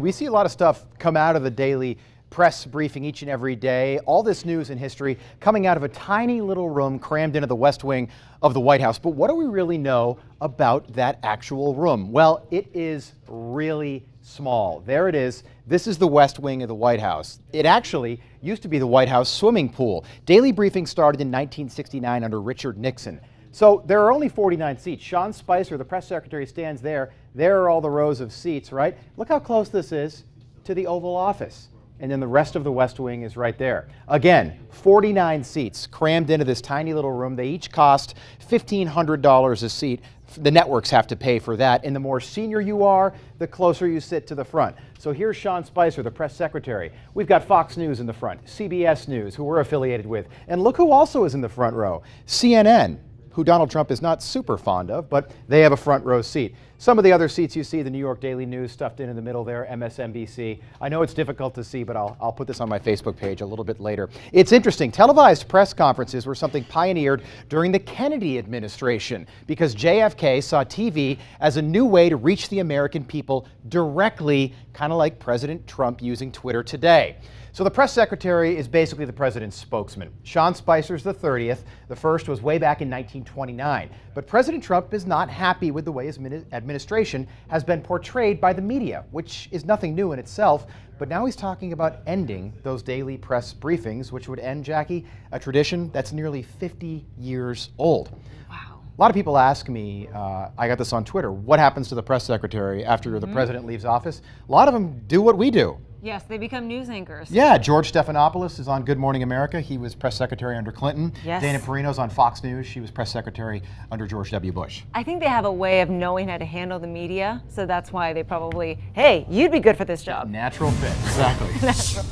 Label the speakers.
Speaker 1: We see a lot of stuff come out of the daily press briefing each and every day. All this news and history coming out of a tiny little room crammed into the West Wing of the White House. But what do we really know about that actual room? Well, it is really small. There it is. This is the West Wing of the White House. It actually used to be the White House swimming pool. Daily briefing started in 1969 under Richard Nixon. So there are only 49 seats. Sean Spicer, the press secretary, stands there. There are all the rows of seats, right? Look how close this is to the Oval Office. And then the rest of the West Wing is right there. Again, 49 seats crammed into this tiny little room. They each cost $1,500 a seat. The networks have to pay for that. And the more senior you are, the closer you sit to the front. So here's Sean Spicer, the press secretary. We've got Fox News in the front, CBS News, who we're affiliated with. And look who also is in the front row, CNN, who Donald Trump is not super fond of, but they have a front row seat. Some of the other seats you see, the New York Daily News stuffed in the middle there, MSNBC. I know it's difficult to see, but I'll put this on my Facebook page a little bit later. It's interesting. Televised press conferences were something pioneered during the Kennedy administration because JFK saw TV as a new way to reach the American people directly, kind of like President Trump using Twitter today. So the press secretary is basically the president's spokesman. Sean Spicer's the 30th. The first was way back in 1929. But President Trump is not happy with the way his administration has been portrayed by the media, which is nothing new in itself. But now he's talking about ending those daily press briefings, which would end, Jackie, a tradition that's nearly 50 years old.
Speaker 2: Wow.
Speaker 1: A lot of people ask me, I got this on Twitter, what happens to the press secretary after the president leaves office? A lot of them do what we do.
Speaker 2: Yes, they become news anchors.
Speaker 1: Yeah, George Stephanopoulos is on Good Morning America. He was press secretary under Clinton.
Speaker 2: Yes.
Speaker 1: Dana Perino's on Fox News. She was press secretary under George W. Bush.
Speaker 2: I think they have a way of knowing how to handle the media, so that's why they probably, hey, you'd be good for this job.
Speaker 1: Natural fit, exactly.
Speaker 2: Natural.